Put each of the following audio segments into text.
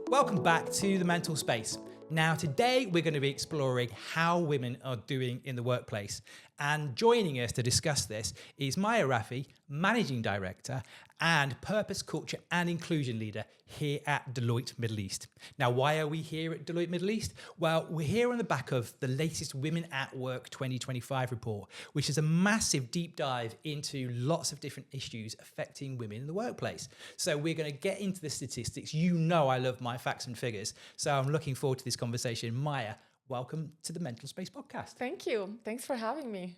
Welcome back to the mental space. Now, today we're going to be exploring how women are doing in the workplace. And joining us to discuss this is Maya Rafii, Managing Director and Purpose, Culture and Inclusion Leader here at Deloitte Middle East. Now, why are we here at Deloitte Middle East? Well, we're here on the back of the latest Women at Work 2025 report, which is a massive deep dive into lots of different issues affecting women in the workplace. So we're going to get into the statistics. You know I love my facts and figures, so I'm looking forward to this conversation. Maya, welcome to the Mental Space Podcast. Thank you. Thanks for having me.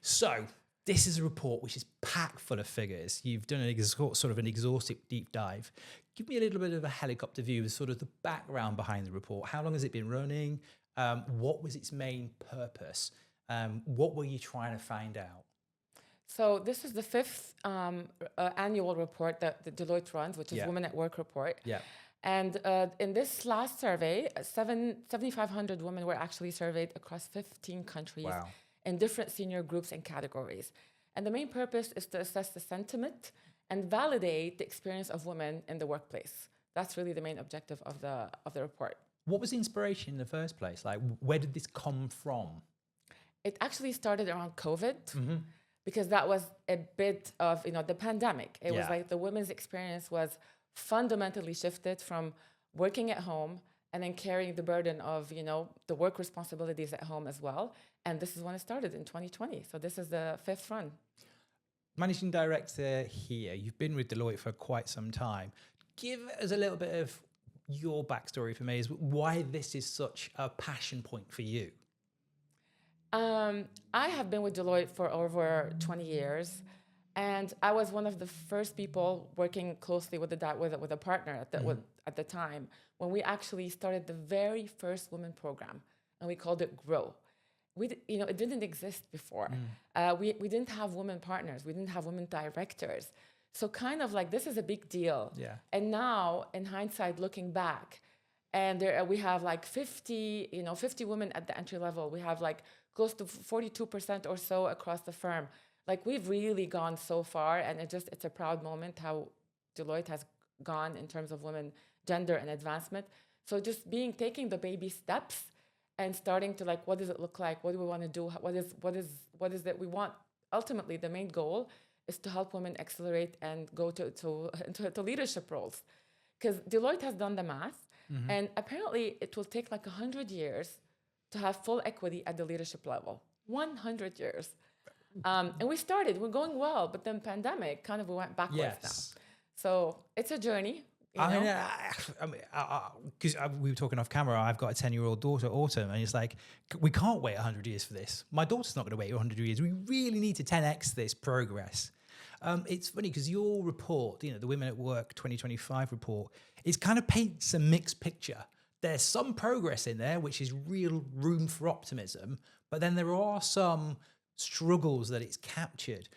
So this is a report which is packed full of figures. You've done an exhaustive deep dive. Give me a little bit of a helicopter view of sort of the background behind the report. How long has it been running? What was its main purpose? What were you trying to find out? So this is the fifth annual report that the Deloitte runs, which is Women at Work report. Yeah. And in this last survey, 7,500 women were actually surveyed across 15 countries in different senior groups and categories. And the main purpose is to assess the sentiment and validate the experience of women in the workplace. That's really the main objective of the report. What was the inspiration in the first place? Like, where did this come from? It actually started around COVID, because that was a bit of, the pandemic. It was like the women's experience was fundamentally shifted from working at home and then carrying the burden of, the work responsibilities at home as well. And this is when it started in 2020. So this is the fifth run. Managing Director here, you've been with Deloitte for quite some time. Give us a little bit of your backstory for me, is why this is such a passion point for you. I have been with Deloitte for over 20 years. And I was one of the first people working closely with a partner at the time when we actually started the very first women program, and we called it Grow. It didn't exist before. We didn't have women partners. We didn't have women directors. So kind of like this is a big deal. Yeah. And now, in hindsight, looking back, and we have like 50 women at the entry level. We have like close to 42% or so across the firm. Like we've really gone so far, and it's a proud moment how Deloitte has gone in terms of women, gender, and advancement. So just taking the baby steps and starting to like, what does it look like? What do we want to do? What is that we want? Ultimately, the main goal is to help women accelerate and go into leadership roles. Because Deloitte has done the math, and apparently it will take like 100 years to have full equity at the leadership level. 100 years. And we're going well, but then pandemic kind of we went backwards now. So it's a journey. Because we were talking off camera, I've got a 10-year-old daughter, Autumn, and it's like, we can't wait 100 years for this. My daughter's not going to wait 100 years. We really need to 10x this progress. It's funny because your report, the Women at Work 2025 report, it kind of paints a mixed picture. There's some progress in there, which is real room for optimism, but then there are some struggles that it's captured.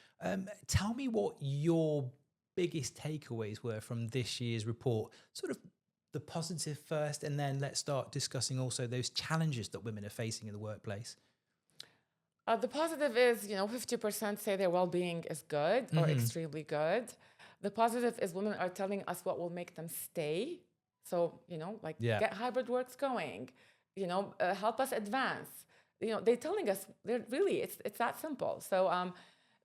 Tell me what your biggest takeaways were from this year's report, sort of the positive first, and then let's start discussing also those challenges that women are facing in the workplace. The positive is, 50% say their well-being is good or extremely good. The positive is women are telling us what will make them stay. So, get hybrid works going, help us advance. They're telling us it's that simple. So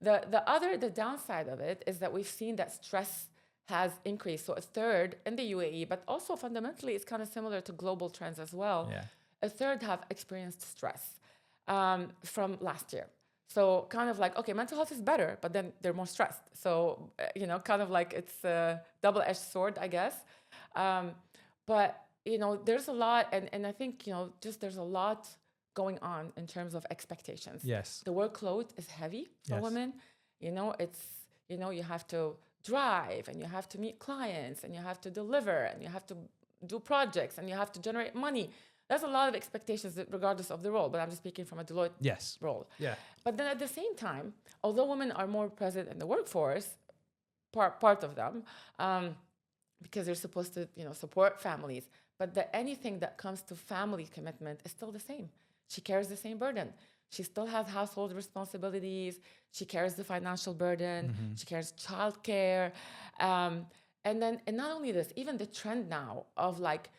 the downside of it is that we've seen that stress has increased. So a third in the UAE, but also fundamentally it's kind of similar to global trends as well. Yeah. A third have experienced stress from last year. So kind of like, okay, mental health is better, but then they're more stressed. So, kind of like it's a double-edged sword, I guess. But, there's a lot, and I think, there's a lot going on in terms of expectations. Yes. The workload is heavy for women. You have to drive, and you have to meet clients, and you have to deliver, and you have to do projects, and you have to generate money. There's a lot of expectations regardless of the role, but I'm just speaking from a Deloitte role. Yeah. But then at the same time, although women are more present in the workforce, part of them, because they're supposed to, support families, but anything that comes to family commitment is still the same. She carries the same burden. She still has household responsibilities. She carries the financial burden. She carries childcare. And not only this, even the trend now of like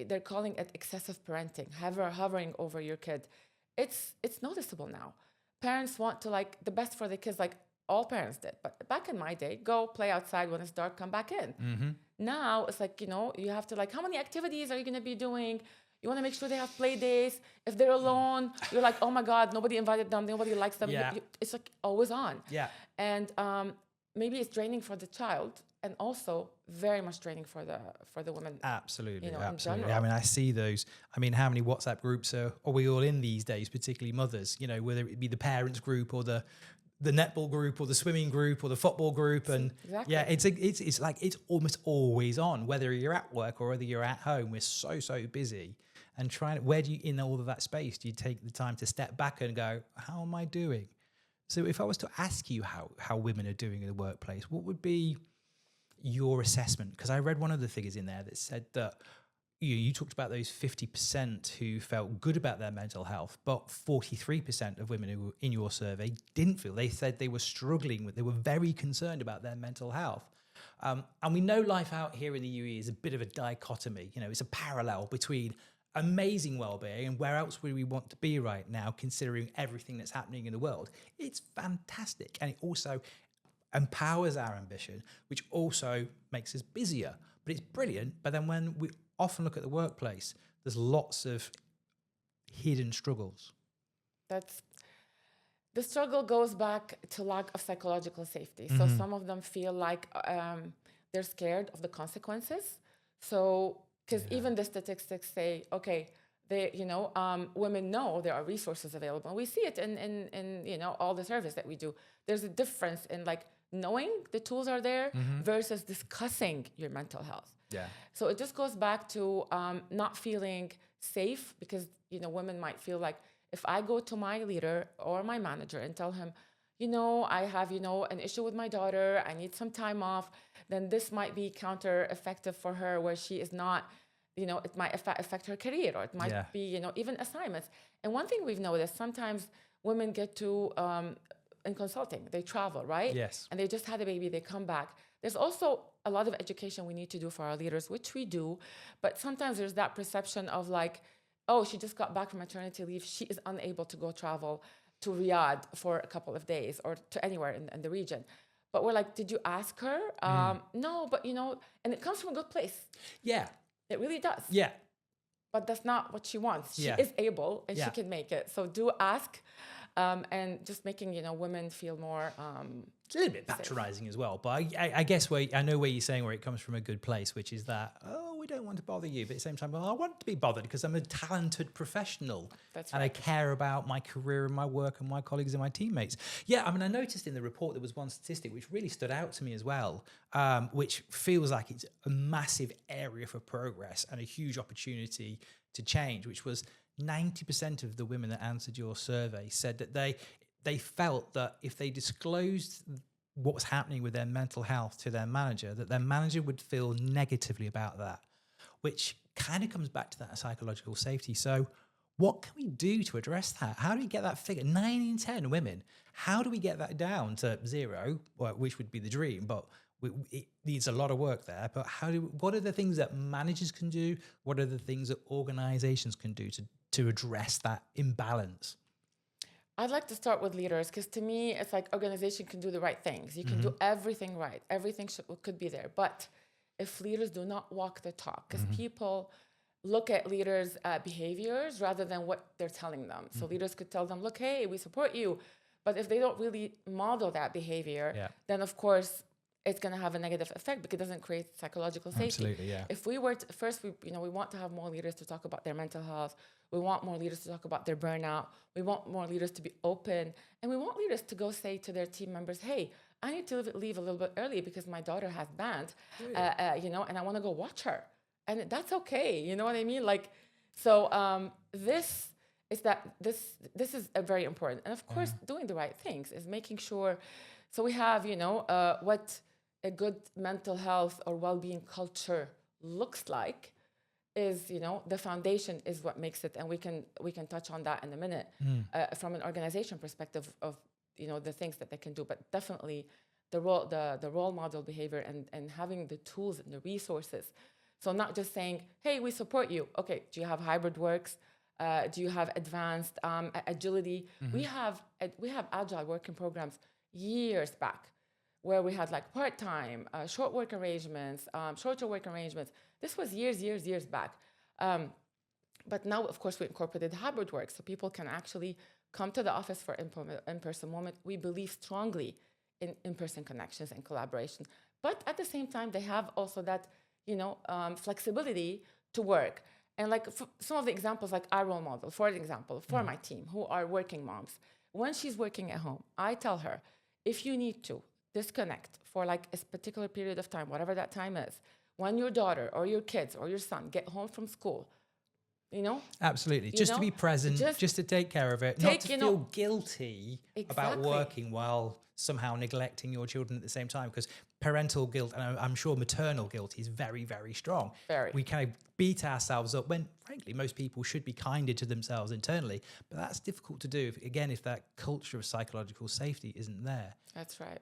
they're calling it excessive parenting, hovering over your kid. It's noticeable now. Parents want to like the best for the kids, like all parents did. But back in my day, go play outside when it's dark, come back in. Now it's like, you have to like, how many activities are you going to be doing? You want to make sure they have play days. If they're alone, you're like, oh my God, nobody invited them. Nobody likes them. Yeah. It's like always on. Yeah. And maybe it's draining for the child, and also very much draining for the women. Absolutely, in absolutely. general. I mean, I see those. I mean, how many WhatsApp groups are we all in these days, particularly mothers? Whether it be the parents group or the netball group or the swimming group or the football group, and Exactly. yeah, it's like it's almost always on. Whether you're at work or whether you're at home, we're so busy. And where do you, in all of that space, do you take the time to step back and go, how am I doing? So if I was to ask you how women are doing in the workplace, what would be your assessment? Because I read one of the figures in there that said that you talked about those 50% who felt good about their mental health, but 43% of women who were in your survey didn't feel. They said they were struggling they were very concerned about their mental health. And we know life out here in the UAE is a bit of a dichotomy. It's a parallel between amazing well-being and where else would we want to be right now, considering everything that's happening in the world. It's fantastic. And it also empowers our ambition, which also makes us busier. But it's brilliant. But then when we often look at the workplace, there's lots of hidden struggles. The struggle goes back to lack of psychological safety. So some of them feel like they're scared of the consequences. So, because even the statistics say, okay, women know there are resources available. We see it in all the service that we do. There's a difference in like knowing the tools are there versus discussing your mental health. Yeah. So it just goes back to not feeling safe, because women might feel like, if I go to my leader or my manager and tell him, I have an issue with my daughter, I need some time off, then this might be counter effective for her, where she is not, it might affect her career, or it might be even assignments. And one thing we've noticed, sometimes women get to in consulting, they travel, right? Yes. And they just had a baby, they come back. There's also a lot of education we need to do for our leaders, which we do, but sometimes there's that perception of like, oh, she just got back from maternity leave, she is unable to go travel to Riyadh for a couple of days or to anywhere in the region. But we're like, did you ask her? No, but and it comes from a good place. Yeah. It really does. Yeah. But that's not what she wants. She is able and she can make it. So do ask. And just making, women feel more it's a little bit patronizing as well. But I guess I know where you're saying where it comes from a good place, which is that, we don't want to bother you. But at the same time, I want to be bothered because I'm a talented professional. That's and right. I care about my career and my work and my colleagues and my teammates. Yeah, I mean, I noticed in the report there was one statistic which really stood out to me as well, which feels like it's a massive area for progress and a huge opportunity to change, which was 90% of the women that answered your survey said that they felt that if they disclosed what was happening with their mental health to their manager, that their manager would feel negatively about that, which kind of comes back to that psychological safety. So what can we do to address that? How do we get that figure? 9 in 10 women. How do we get that down to 0, which would be the dream, but it needs a lot of work there. But what are the things that managers can do? What are the things that organizations can do to address that imbalance? I'd like to start with leaders, because to me, it's like organization can do the right things. You can do everything right. Everything could be there. But if leaders do not walk the talk, because people look at leaders' behaviors rather than what they're telling them. So leaders could tell them, look, hey, we support you. But if they don't really model that behavior, then of course, it's going to have a negative effect because it doesn't create psychological safety. Absolutely, yeah. If we were to, first, we want to have more leaders to talk about their mental health. We want more leaders to talk about their burnout. We want more leaders to be open. And we want leaders to go say to their team members, hey, I need to leave a little bit early because my daughter has band, and I want to go watch her. And that's okay. You know what I mean? Like, so this is a very important. And of course, doing the right things is making sure. So we have, what a good mental health or well-being culture looks like is, the foundation is what makes it. And we can touch on that in a minute from an organization perspective of, the things that they can do. But definitely the role model behavior and having the tools and the resources. So not just saying, hey, we support you. Okay, do you have hybrid works? Do you have advanced agility? We have agile working programs years back where we had like part-time, short work arrangements, shorter work arrangements. This was years back. But now, of course, we incorporated hybrid work so people can actually come to the office for in-person moment. We believe strongly in in-person connections and collaboration. But at the same time, they have also that, flexibility to work. And like some of the examples, like our role model, for example, for my team who are working moms, when she's working at home, I tell her, if you need to disconnect for like a particular period of time, whatever that time is, when your daughter or your kids or your son get home from school, Absolutely. Just to be present, just to take care of it, not to feel guilty about working while somehow neglecting your children at the same time, because parental guilt, and I'm sure maternal guilt, is very, very strong. We kind of beat ourselves up when, frankly, most people should be kinder to themselves internally, but that's difficult to do, if that culture of psychological safety isn't there. That's right.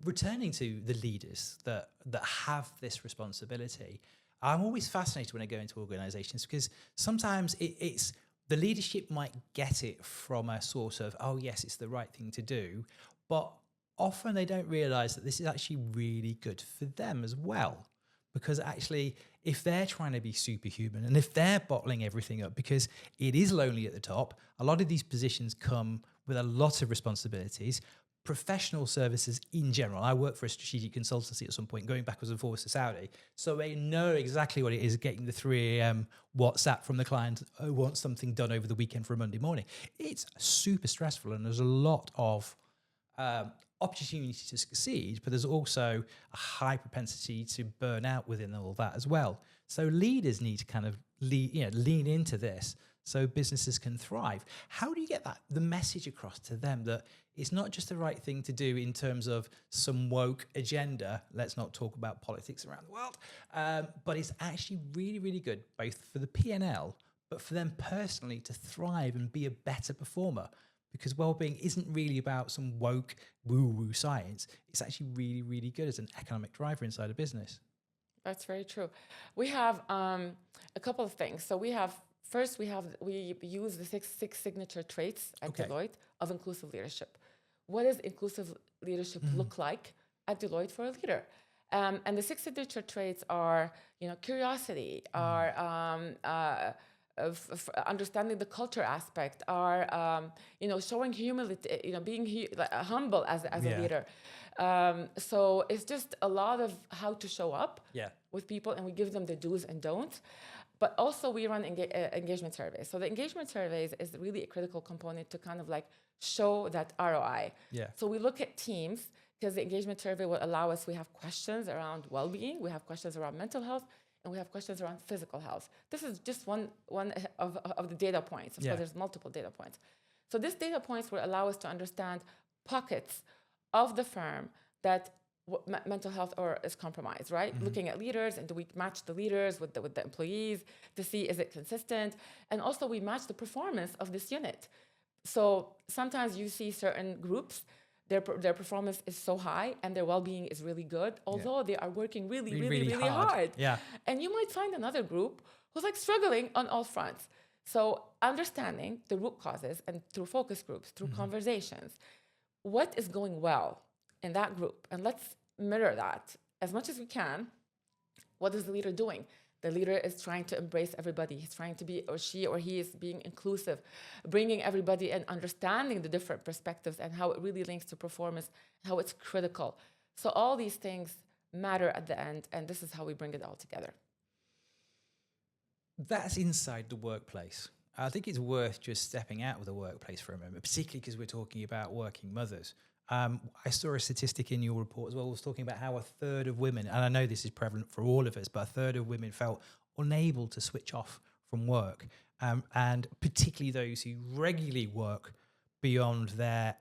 Returning to the leaders that have this responsibility, I'm always fascinated when I go into organizations because sometimes it's the leadership might get it from a sort of, oh, yes, it's the right thing to do. But often they don't realize that this is actually really good for them as well. Because actually, if they're trying to be superhuman and if they're bottling everything up, because it is lonely at the top, a lot of these positions come with a lot of responsibilities. Professional services in general. I worked for a strategic consultancy at some point, going backwards and forwards to Saudi. So they know exactly what it is getting the 3 a.m. WhatsApp from the client who wants something done over the weekend for a Monday morning. It's super stressful and there's a lot of opportunity to succeed, but there's also a high propensity to burn out within all that as well. So leaders need to kind of lean into this so businesses can thrive. How do you get the message across to them that it's not just the right thing to do in terms of some woke agenda, let's not talk about politics around the world, but it's actually really, really good, both for the P&L, but for them personally to thrive and be a better performer? Because well-being isn't really about some woke woo-woo science. It's actually really, really good as an economic driver inside a business. That's very true. We have a couple of things. So we use the six signature traits at Deloitte of inclusive leadership. What does inclusive leadership look like at Deloitte for a leader? And the 6 signature traits are, curiosity, are understanding the culture aspect, are showing humility, being humble as a leader. So it's just a lot of how to show up with people, and we give them the do's and don'ts. But also we run engagement surveys. So the engagement surveys is really a critical component to kind of like show that ROI. So we look at teams, because the engagement survey will allow us, we have questions around well-being, we have questions around mental health, and we have questions around physical health. This is just one of the data points. Of course, there's multiple data points. So this data points will allow us to understand pockets of the firm that mental health is compromised, right? Looking at leaders, and do we match the leaders with the employees to see is it consistent? And also we match the performance of this unit. So sometimes you see certain groups, their performance is so high and their well-being is really good, although they are working really hard. And you might find another group who's like struggling on all fronts. So understanding the root causes, and through focus groups, through conversations, what is going well in that group, and let's mirror that as much as we can. What is the leader doing? The leader is trying to embrace everybody. He's trying to be, or she or he is being inclusive, bringing everybody and understanding the different perspectives and how it really links to performance, how it's critical. So all these things matter at the end, and this is how we bring it all together. That's inside the workplace. I think it's worth just stepping out of the workplace for a moment, particularly because we're talking about working mothers. I saw a statistic in your report as well. It was talking about how 1/3 of women, and I know this is prevalent for all of us, but 1/3 of women felt unable to switch off from work. And particularly those who regularly work beyond their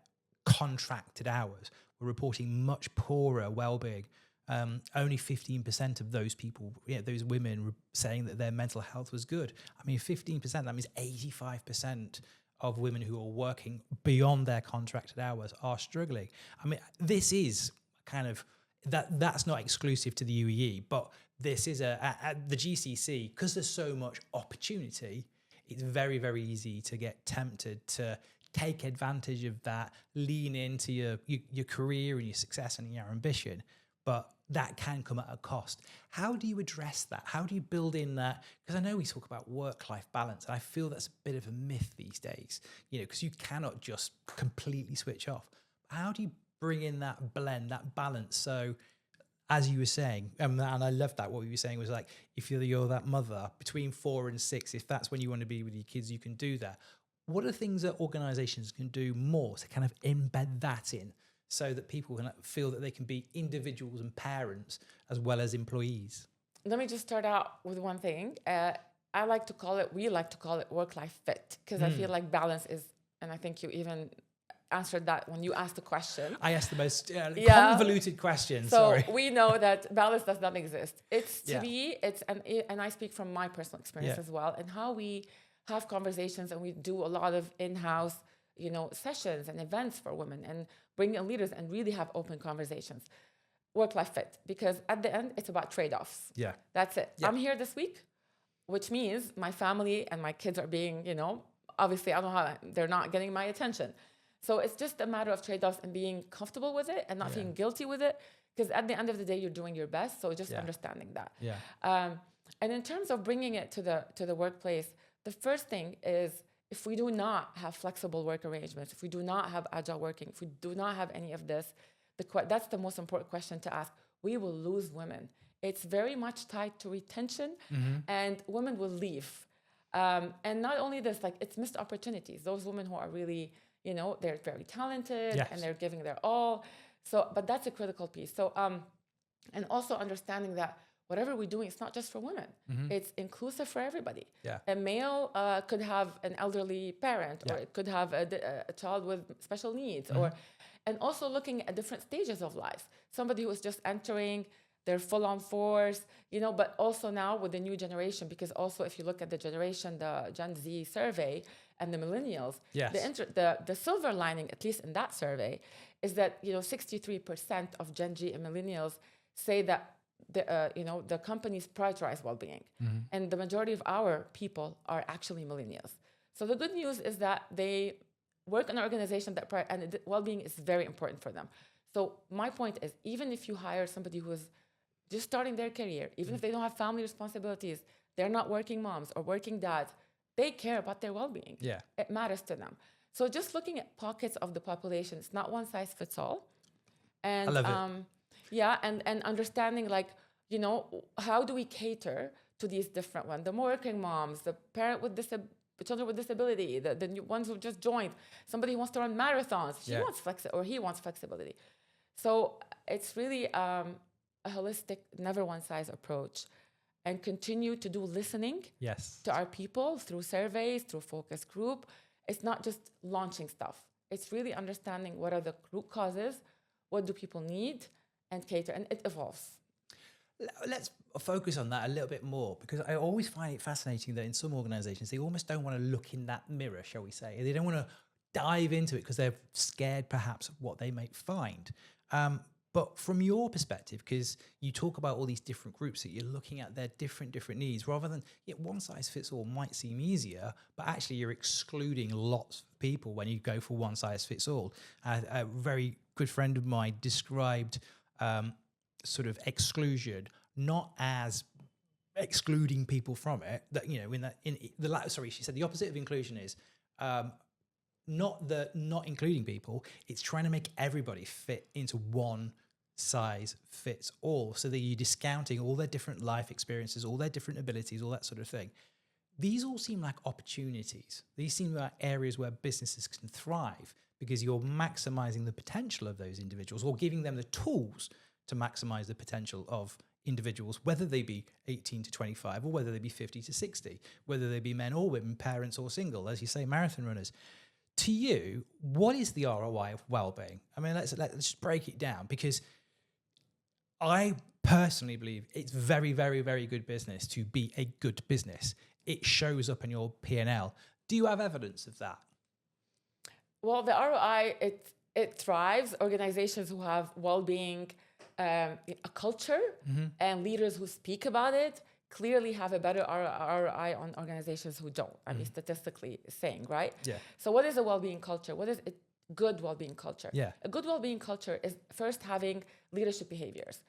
contracted hours were reporting much poorer well-being. Only 15% of those people, those women, were saying that their mental health was good. I mean, 15%, that means 85% of women who are working beyond their contracted hours are struggling. I mean, this is kind of that's not exclusive to the UAE, but this is at the GCC, because there's so much opportunity. It's very, very easy to get tempted to take advantage of that, lean into your career and your success and your ambition. But that can come at a cost. How do you address that? How do you build in that? Because I know we talk about work-life balance, and I feel that's a bit of a myth these days, because you cannot just completely switch off. How do you bring in that blend, that balance? So, as you were saying, and I love that, what you were saying was like, if you're that mother between 4 and 6, if that's when you want to be with your kids, you can do that. What are things that organizations can do more to kind of embed that in, so that people can feel that they can be individuals and parents as well as employees? Let me just start out with one thing. We like to call it work-life fit, because I feel like balance is, and I think you even answered that when you asked the question. I asked the most convoluted question. So we know that balance does not exist. It's to me, and I speak from my personal experience as well, and how we have conversations, and we do a lot of in-house, sessions and events for women, and bring in leaders and really have open conversations. Work-life fit, because at the end, it's about trade-offs. Yeah. That's it. Yeah. I'm here this week, which means my family and my kids are being, obviously I don't know how they're not getting my attention. So it's just a matter of trade-offs and being comfortable with it and not feeling guilty with it, because at the end of the day, you're doing your best. So just understanding that. Yeah. And in terms of bringing it to the workplace, the first thing is, if we do not have flexible work arrangements, if we do not have agile working, if we do not have any of this, that's the most important question to ask. We will lose women. It's very much tied to retention, and women will leave. And not only this, it's missed opportunities. Those women who are really, they're very talented and they're giving their all. So, but that's a critical piece. So, and also understanding that whatever we're doing, it's not just for women. It's inclusive for everybody. Yeah. A male could have an elderly parent, or it could have a child with special needs, and also looking at different stages of life. Somebody who is just entering their full-on force, but also now with the new generation, because also if you look at the Gen Z survey and the millennials, the silver lining, at least in that survey, is that 63% of Gen Z and millennials say that the companies prioritize well-being, and the majority of our people are actually millennials. So the good news is that they work in an organization and well-being is very important for them. So my point is, even if you hire somebody who is just starting their career, even if they don't have family responsibilities, they're not working moms or working dads, they care about their well-being. Yeah, it matters to them. So just looking at pockets of the population, it's not one size fits all. And I love it. Yeah, and understanding how do we cater to these different ones? The working moms, the parent with children with disability, the new ones who just joined, somebody who wants to run marathons, he wants flexibility. So it's really a holistic, never one size approach, and continue to do listening to our people through surveys, through focus group. It's not just launching stuff. It's really understanding what are the root causes, what do people need, and cater, and it evolves. Let's focus on that a little bit more, because I always find it fascinating that in some organizations, they almost don't want to look in that mirror, shall we say. They don't want to dive into it because they're scared perhaps of what they might find. But from your perspective, because you talk about all these different groups that you're looking at their different needs, rather than one size fits all might seem easier, but actually you're excluding lots of people when you go for one size fits all. A very good friend of mine described sort of exclusion not as excluding people from it, that she said the opposite of inclusion is not including people, it's trying to make everybody fit into one size fits all, so that you're discounting all their different life experiences, all their different abilities, all that sort of thing. These all seem like opportunities. These seem like areas where businesses can thrive, because you're maximizing the potential of those individuals, or giving them the tools to maximize the potential of individuals, whether they be 18 to 25 or whether they be 50 to 60, whether they be men or women, parents or single, as you say, marathon runners. To you, what is the ROI of well-being? I mean, let's just break it down, because I personally believe it's very, very, very good business to be a good business. It shows up in your P&L. Do you have evidence of that? Well, the ROI, it thrives. Organizations who have well-being a culture, and leaders who speak about it clearly have a better ROI on organizations who don't. I mean, statistically saying, right? Yeah. So what is a well-being culture? What is a good well-being culture? Yeah. A good well-being culture is first having leadership behaviors.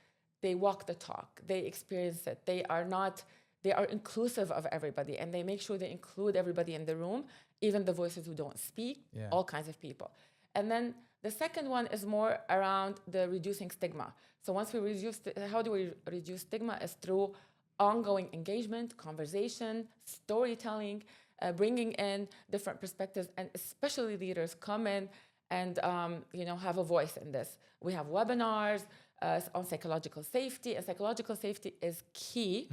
They walk the talk. They experience it. They are inclusive of everybody, and they make sure they include everybody in the room, even the voices who don't speak, all kinds of people. And then the second one is more around the reducing stigma. So once we reduce, how do we reduce stigma? Is through ongoing engagement, conversation, storytelling, bringing in different perspectives, and especially leaders come in and have a voice in this. We have webinars on psychological safety, and psychological safety is key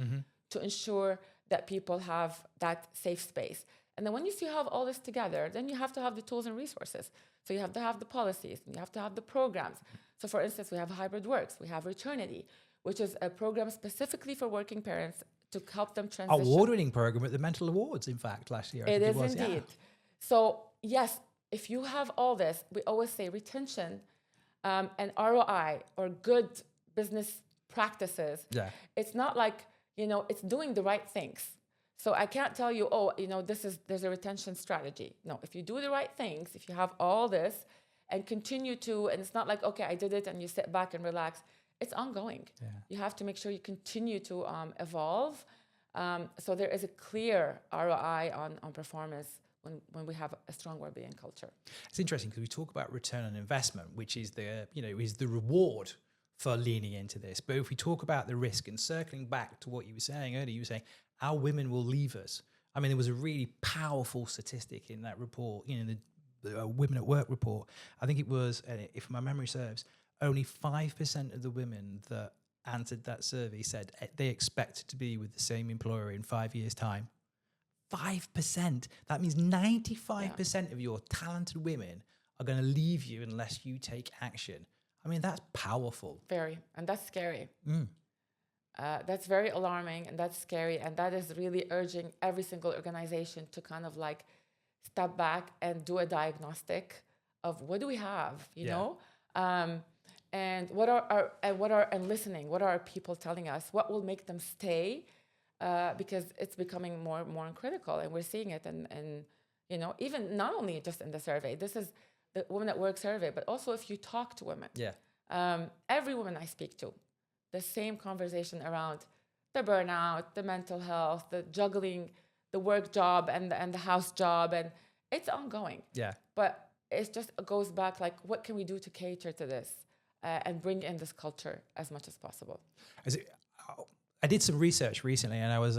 to ensure that people have that safe space. And then once you have all this together, then you have to have the tools and resources. So you have to have the policies, and you have to have the programs. So for instance, we have Hybrid Works, we have Returnity, which is a program specifically for working parents to help them transition. Award-winning program at the Mental Awards, in fact, last year. It is indeed. So yes, if you have all this, we always say retention and ROI, or good business practices. Yeah. It's not like, it's doing the right things. So I can't tell you, there's a retention strategy. No, if you do the right things, if you have all this and continue to, and it's not like, okay, I did it and you sit back and relax. It's ongoing. Yeah. You have to make sure you continue to evolve. So there is a clear ROI on performance when we have a strong well-being culture. It's interesting because we talk about return on investment, which is the reward for leaning into this. But if we talk about the risk, and circling back to what you were saying earlier, you were saying our women will leave us. I mean, there was a really powerful statistic in that report, the Women at Work report. I think it was, if my memory serves, only 5% of the women that answered that survey said they expect to be with the same employer in 5 years' time. 5%. That means 95% of your talented women are going to leave you unless you take action. I mean, that's powerful. Very. And that's scary. That's very alarming, and that's scary. And that is really urging every single organization to kind of like step back and do a diagnostic of what do we have, you know? And what are listening? What are our people telling us? What will make them stay? Because it's becoming more and more critical, and we're seeing it. And even not only just in the survey. This is the Women at Work survey, but also if you talk to women. Every woman I speak to, the same conversation around the burnout, the mental health, the juggling, the work job and the house job, and it's ongoing. But it just goes back like, what can we do to cater to this? And bring in this culture as much as possible. I did some research recently, and I was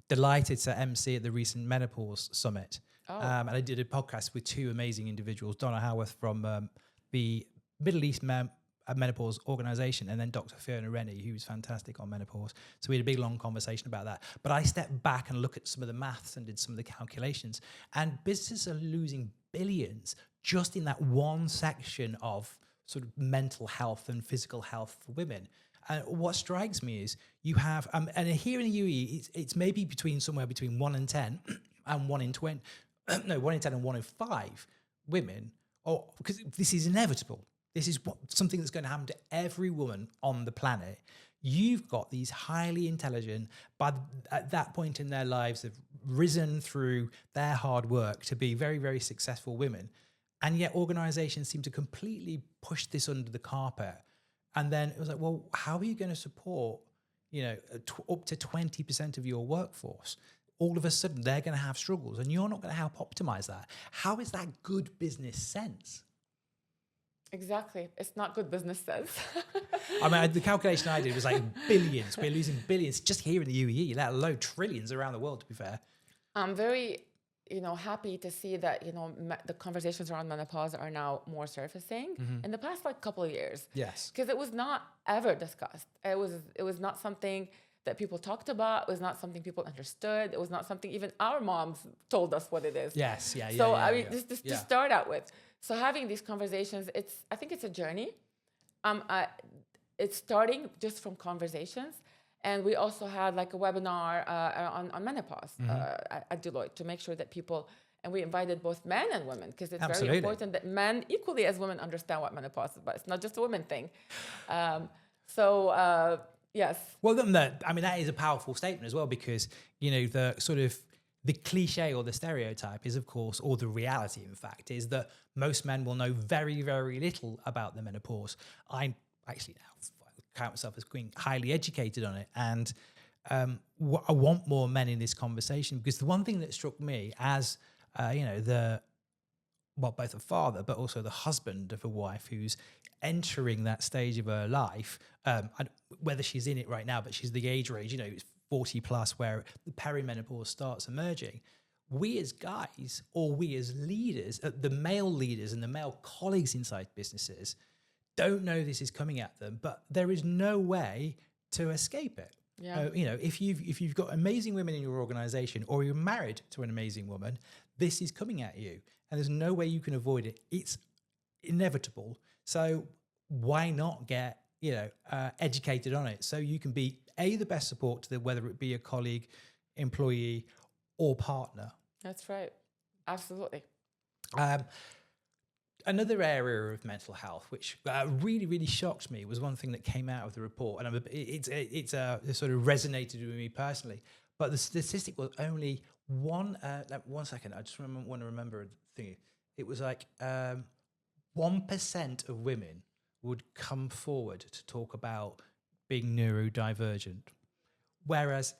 delighted to MC at the recent Menopause Summit. And I did a podcast with two amazing individuals, Donna Howarth from the Middle East Menopause Organization, and then Dr. Fiona Rennie, who was fantastic on menopause. So we had a big, long conversation about that. But I stepped back and looked at some of the maths and did some of the calculations, and businesses are losing billions just in that one section of sort of mental health and physical health for women. And what strikes me is you have, and here in the UAE, it's maybe somewhere between 1 in 10 and 1 in 20, 1 in 10 and 1 in 5 women, because this is inevitable. This is something that's going to happen to every woman on the planet. You've got these highly intelligent, at that point in their lives, have risen through their hard work to be very, very successful women. And yet organizations seem to completely push this under the carpet. And then it was like, well, how are you going to support, up to 20% of your workforce? All of a sudden, they're going to have struggles, and you're not going to help optimize that. How is that good business sense? Exactly. It's not good business sense. I mean, the calculation I did was like billions. We're losing billions just here in the UAE, let alone trillions around the world, to be fair. I'm very happy to see that, the conversations around menopause are now more surfacing in the past couple of years. Yes. Because it was not ever discussed. It was not something that people talked about. It was not something people understood. It was not something even our moms told us what it is. Yes. Yeah. So to start out with. So having these conversations, I think it's a journey. It's starting just from conversations. And we also had a webinar on menopause at Deloitte to make sure that people, and we invited both men and women, because it's very important that men, equally as women, understand what menopause is about. It's not just a women thing. So yes. Well, I mean, that is a powerful statement as well, because, the sort of the cliche or the stereotype is, of course, or the reality, in fact, is that most men will know very, very little about the menopause. I actually now count myself as being highly educated on it. And I want more men in this conversation, because the one thing that struck me as, both a father, but also the husband of a wife who's entering that stage of her life, whether she's in it right now, but she's the age range, it's 40 plus, where the perimenopause starts emerging. We as guys, or we as leaders, the male leaders and the male colleagues inside businesses, don't know this is coming at them, but there is no way to escape it. Yeah. If you've got amazing women in your organization, or you're married to an amazing woman, this is coming at you, and there's no way you can avoid it. It's inevitable. So why not get educated on it, so you can be the best support to them, whether it be a colleague, employee, or partner. That's right. Absolutely. Another area of mental health, which really, really shocked me, was one thing that came out of the report, and it sort of resonated with me personally. But the statistic was only one. 1 second, I just want to remember a thing. It was like 1% of women would come forward to talk about being neurodivergent, whereas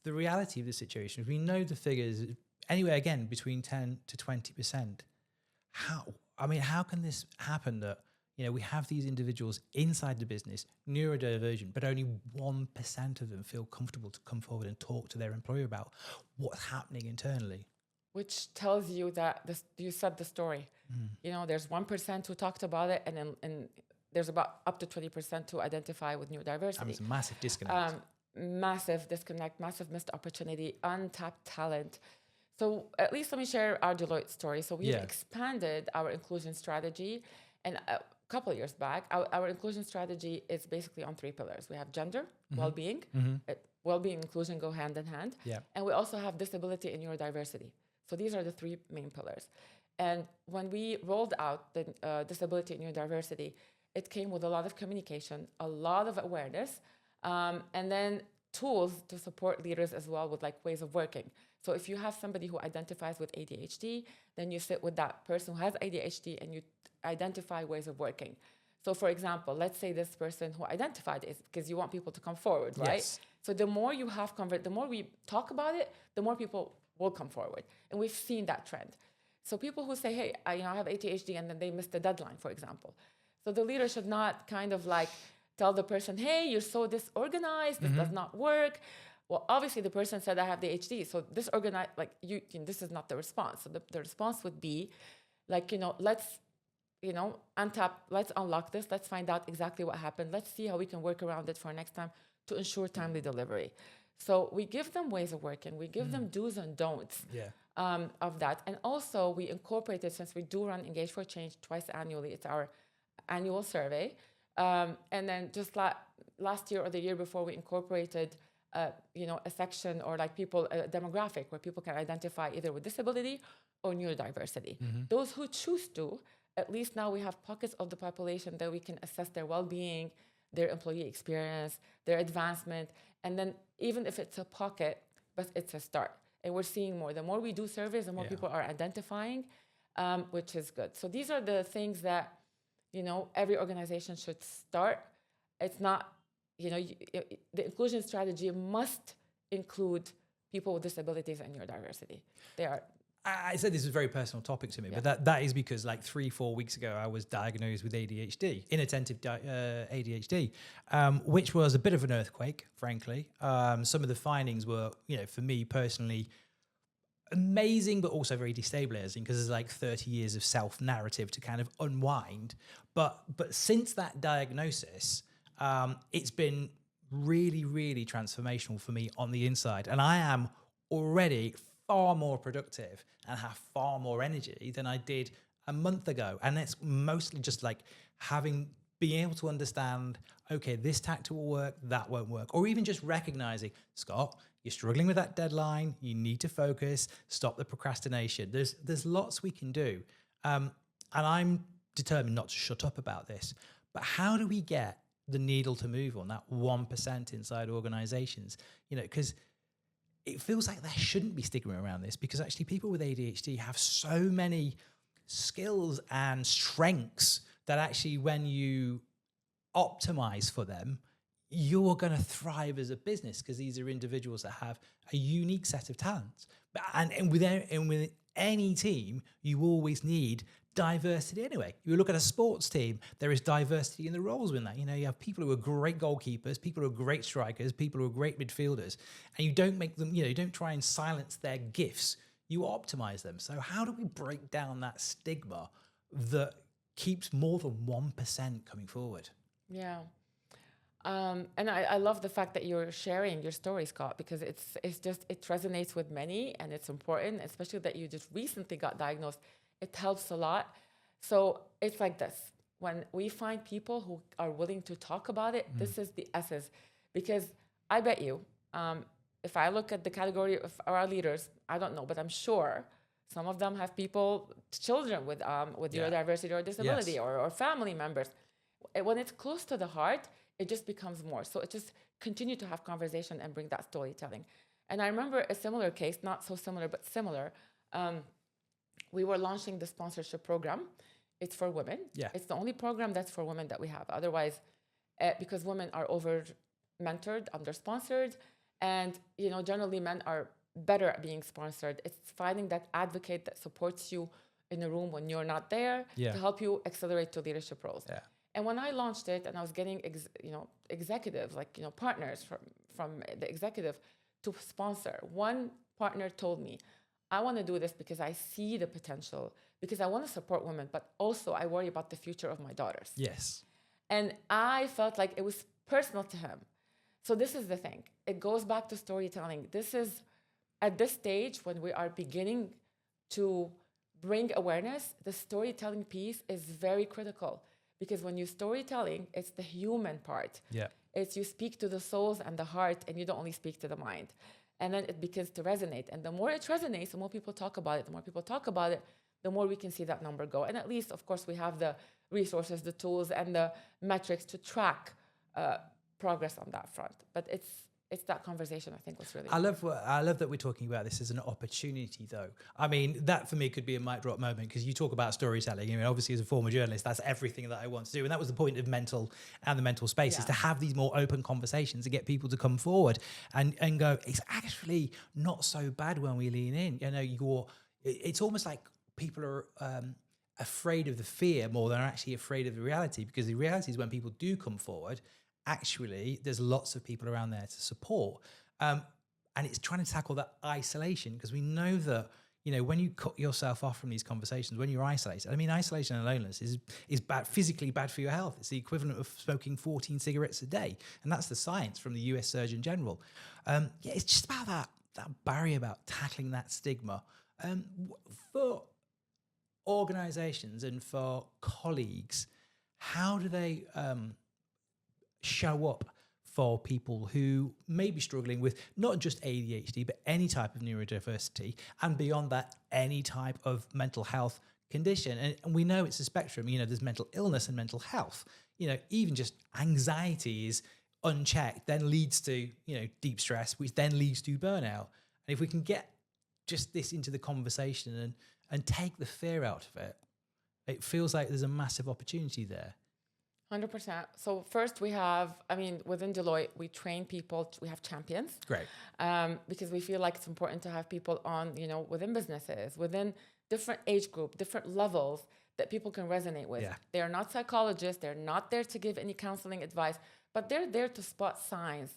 the reality of the situation, we know the figures anywhere again between 10 to 20%. How can this happen that we have these individuals inside the business neurodivergent, but only 1% of them feel comfortable to come forward and talk to their employer about what's happening internally? Which tells you that you said the story. There's 1% who talked about it, and there's about up to 20% who identify with neurodiversity. It's a massive disconnect. Massive disconnect, massive missed opportunity, untapped talent. So at least let me share our Deloitte story. So we've expanded our inclusion strategy, and a couple of years back, our inclusion strategy is basically on 3 pillars. We have gender, well-being, well-being, inclusion go hand in hand, and we also have disability and neurodiversity. So these are the 3 main pillars. And when we rolled out the disability and neurodiversity, it came with a lot of communication, a lot of awareness, and then tools to support leaders as well, with like ways of working. So if you have somebody who identifies with ADHD, then you sit with that person who has ADHD and you identify ways of working. So for example, let's say this person who identified is, because you want people to come forward, right? Yes. So the more you have the more we talk about it, the more people will come forward. And we've seen that trend. So people who say, hey, I have ADHD, and then they missed the deadline, for example. So the leader should not kind of like tell the person, hey, you're so disorganized, this does not work. Well, obviously the person said I have the ADHD, so disorganized, like this is not the response. So the response would be like, let's, untap, let's unlock this, let's find out exactly what happened, let's see how we can work around it for next time to ensure timely delivery. So we give them ways of working, we give them do's and don'ts of that. And also we incorporated, since we do run Engage for Change twice annually, it's our annual survey. And then just last year or the year before, we incorporated a section, or like a demographic where people can identify either with disability or neurodiversity. Those who choose to, at least now we have pockets of the population that we can assess their well-being, their employee experience, their advancement. And then even if it's a pocket, but it's a start. And we're seeing more. The more we do surveys, the more people are identifying, which is good. So these are the things that, every organization should start. It's not, the inclusion strategy must include people with disabilities and neurodiversity. I said this is a very personal topic to me, but that is because like 3-4 weeks ago, I was diagnosed with ADHD, inattentive ADHD, which was a bit of an earthquake, frankly. Some of the findings were, for me personally, amazing, but also very destabilizing, because there's like 30 years of self-narrative to kind of unwind. But since that diagnosis, it's been really, really transformational for me on the inside. And I am already far more productive and have far more energy than I did a month ago. And it's mostly just like being able to understand, okay, this tactic will work, that won't work. Or even just recognizing, Scott, you're struggling with that deadline, you need to focus, stop the procrastination. There's lots we can do. And I'm determined not to shut up about this. But how do we get the needle to move on, that 1% inside organizations, you know, because it feels like there shouldn't be stigma around this, because actually people with ADHD have so many skills and strengths that actually when you optimize for them, you're going to thrive as a business, because these are individuals that have a unique set of talents. And with any team, you always need diversity anyway. You look at a sports team, there is diversity in the roles in that. You know, you have people who are great goalkeepers, people who are great strikers, people who are great midfielders, and you don't make them, you know, you don't try and silence their gifts. You optimize them. So how do we break down that stigma that keeps more than 1% coming forward? Yeah. And I love the fact that you're sharing your story, Scott, because it resonates with many, and it's important, especially that you just recently got diagnosed. It helps a lot. So it's like this. When we find people who are willing to talk about it, this is the essence. Because I bet you, if I look at the category of our leaders, I don't know, but I'm sure some of them have children with neurodiversity or disability, or family members. When it's close to the heart, it just becomes more. So it just continue to have conversation and bring that storytelling. And I remember a similar case, not so similar, but similar. We were launching the sponsorship program. It's for women. Yeah. It's the only program that's for women that we have. Otherwise, because women are over-mentored, under-sponsored, and you know, generally men are better at being sponsored. It's finding that advocate that supports you in a room when you're not there to help you accelerate to leadership roles. Yeah. And when I launched it, and I was getting executives, like, you know, partners from the executive to sponsor, one partner told me, I want to do this because I see the potential, because I want to support women, but also I worry about the future of my daughters. Yes. And I felt like it was personal to him. So this is the thing. It goes back to storytelling. This is at this stage when we are beginning to bring awareness, the storytelling piece is very critical. Because when you're storytelling, it's the human part. Yeah. It's you speak to the souls and the heart, and you don't only speak to the mind. And then it begins to resonate. And the more it resonates, the more people talk about it. The more people talk about it, the more we can see that number go. And at least, of course, we have the resources, the tools, and the metrics to track progress on that front. But it's that conversation, I think, was really important. I love that we're talking about this as an opportunity, though. I mean, that for me could be a mic drop moment, because you talk about storytelling. I mean, obviously, as a former journalist, that's everything that I want to do. And that was the point of mentl and the mental space, is to have these more open conversations, to get people to come forward and go, it's actually not so bad when we lean in. You know, it's almost like people are afraid of the fear more than are actually afraid of the reality, because the reality is when people do come forward, actually, there's lots of people around there to support. And it's trying to tackle that isolation, because we know that, you know, when you cut yourself off from these conversations, when you're isolated, I mean, isolation and loneliness is bad, physically bad for your health. It's the equivalent of smoking 14 cigarettes a day. And that's the science from the US Surgeon General. It's just about that barrier, about tackling that stigma. For organizations and for colleagues, how do they show up for people who may be struggling with not just ADHD, but any type of neurodiversity, and beyond that, any type of mental health condition? And we know it's a spectrum. You know, there's mental illness and mental health. You know, even just anxiety is unchecked, then leads to, you know, deep stress, which then leads to burnout. And if we can get just this into the conversation and take the fear out of it, it feels like there's a massive opportunity there. 100%. So first we have, I mean, within Deloitte, we train people, we have champions. Great. Because we feel like it's important to have people on, you know, within businesses, within different age group, different levels that people can resonate with. Yeah. They are not psychologists. They're not there to give any counseling advice, but they're there to spot signs.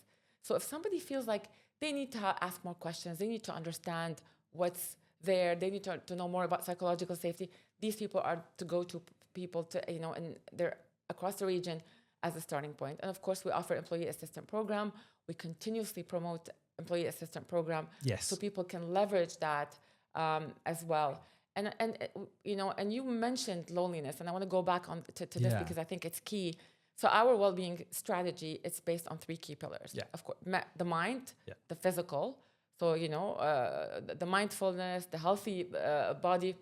So if somebody feels like they need to ask more questions, they need to understand what's there, they need to know more about psychological safety, these people are to go to people to, you know, and they're across the region as a starting point. And of course, we offer employee assistant program. We continuously promote employee assistant program, so people can leverage that as well. And you know, and you mentioned loneliness, and I want to go back on to this because I think it's key. So our well-being strategy, it's based on 3 key pillars. Yeah. Of course, the mind, the physical. So, you know, the mindfulness, the healthy body,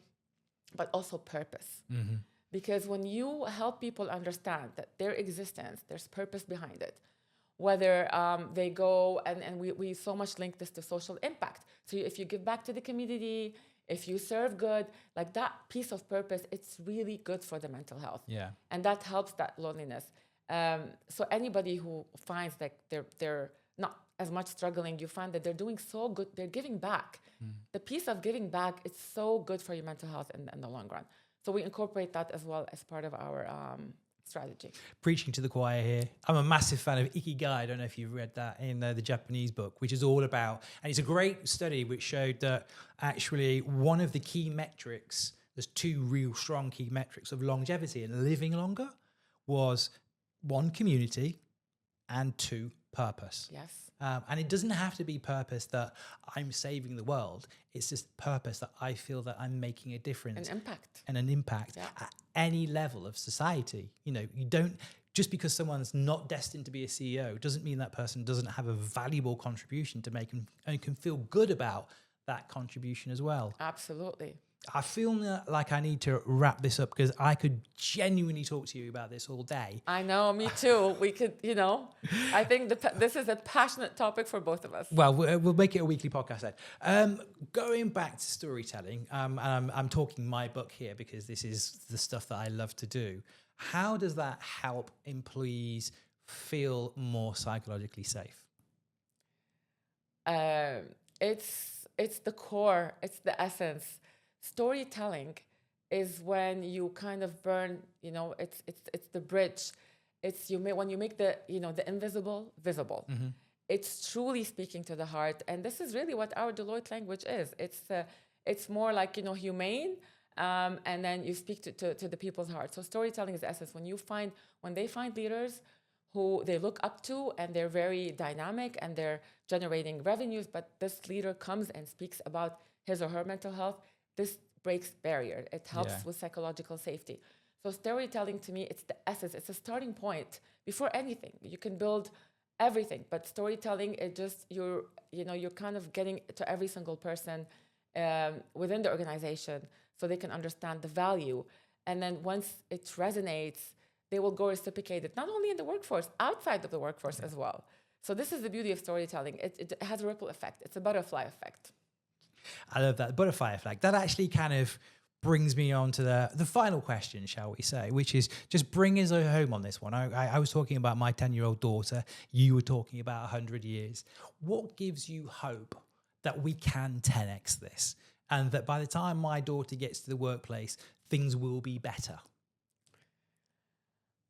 but also purpose. Mm-hmm. Because when you help people understand that their existence, there's purpose behind it, whether they go, and we so much link this to social impact. So if you give back to the community, if you serve good, like that piece of purpose, it's really good for the mental health. Yeah. And that helps that loneliness. So anybody who finds like they're not as much struggling, you find that they're doing so good, they're giving back. The piece of giving back, it's so good for your mental health in the long run. So we incorporate that as well as part of our strategy. Preaching to the choir here. I'm a massive fan of Ikigai. I don't know if you've read that in the Japanese book, which is all about, and it's a great study which showed that actually one of the key metrics, there's two real strong key metrics of longevity and living longer, was 1, community, and 2, purpose. Yes. And it doesn't have to be purpose that I'm saving the world. It's just purpose that I feel that I'm making a difference. An impact. And an impact at any level of society. You know, you don't, just because someone's not destined to be a CEO doesn't mean that person doesn't have a valuable contribution to make and can feel good about that contribution as well. Absolutely. I feel like I need to wrap this up because I could genuinely talk to you about this all day. I know, me too. We could, I think this is a passionate topic for both of us. Well, we'll make it a weekly podcast then. Going back to storytelling, and I'm talking my book here because this is the stuff that I love to do. How does that help employees feel more psychologically safe? It's the core, it's the essence. Storytelling is when you kind of burn, it's the bridge. When you make the invisible visible. Mm-hmm. It's truly speaking to the heart, and this is really what our Deloitte language is. It's more like humane, and then you speak to the people's heart. So storytelling is the essence. When they find leaders who they look up to, and they're very dynamic and they're generating revenues, but this leader comes and speaks about his or her mental health. This breaks barrier. It helps with psychological safety. So storytelling, to me, it's the essence. It's a starting point before anything. You can build everything, but storytelling, it just you're kind of getting to every single person within the organization, so they can understand the value. And then once it resonates, they will go reciprocate it, not only in the workforce, outside of the workforce as well. So this is the beauty of storytelling. It has a ripple effect. It's a butterfly effect. I love that butterfly effect. That actually kind of brings me on to the final question, shall we say, which is just bring us home on this one. I was talking about my 10-year-old daughter. You were talking about 100 years. What gives you hope that we can 10x this and that by the time my daughter gets to the workplace, things will be better?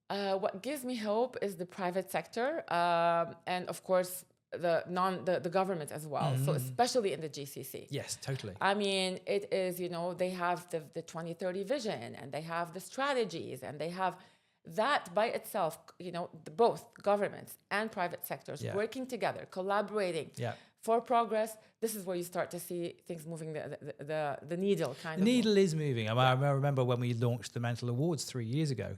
What gives me hope is the private sector, and of course the government as well. So especially in the GCC. Yes, totally. I mean, it is, they have the 2030 vision, and they have the strategies, and they have that by itself, both governments and private sectors working together, collaborating for progress. This is where you start to see things moving, the needle kind of. The needle is moving. I remember when we launched the Mentl Awards 3 years ago,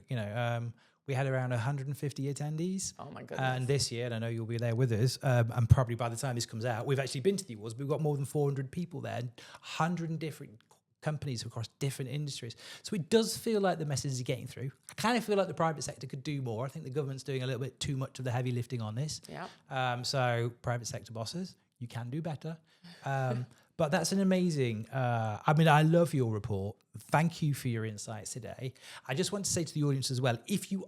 we had around 150 attendees. Oh my goodness. And this year, and I know you'll be there with us, and probably by the time this comes out, we've actually been to the awards, but we've got more than 400 people there, 100 different companies across different industries. So it does feel like the message is getting through. I kind of feel like the private sector could do more. I think the government's doing a little bit too much of the heavy lifting on this. Yeah. So private sector bosses, you can do better. But that's an amazing, I love your report. Thank you for your insights today. I just want to say to the audience as well, if you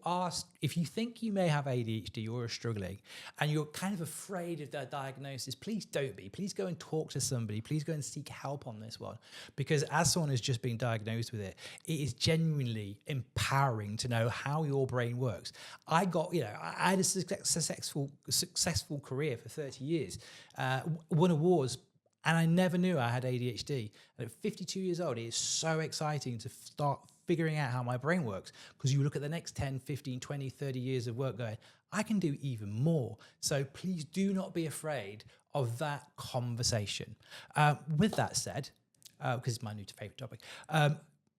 think you may have ADHD or are struggling and you're kind of afraid of that diagnosis, please don't be. Please go and talk to somebody. Please go and seek help on this one. Because as someone who's just been diagnosed with it, it is genuinely empowering to know how your brain works. I had a successful career for 30 years, won awards, and I never knew I had ADHD. And at 52 years old, it is so exciting to start figuring out how my brain works, because you look at the next 10, 15, 20, 30 years of work going, I can do even more. So please do not be afraid of that conversation. With that said, because it's my new favorite topic,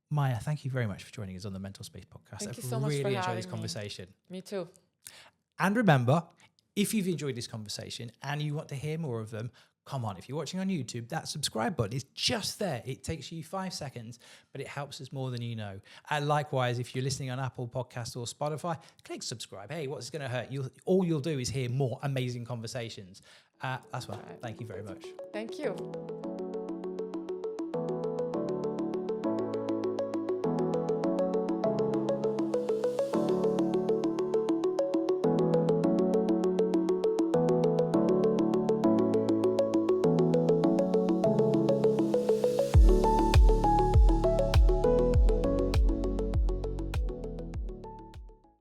Maya, thank you very much for joining us on the Mental Space podcast. Thank you so much for having me. Really enjoyed this conversation. Me too. And remember, if you've enjoyed this conversation and you want to hear more of them, come on, if you're watching on YouTube, that subscribe button is just there. It takes you 5 seconds, but it helps us more than you know. And likewise, if you're listening on Apple Podcasts or Spotify, click subscribe. Hey, what's going to hurt? All you'll do is hear more amazing conversations. That's why. Thank you very much. Thank you.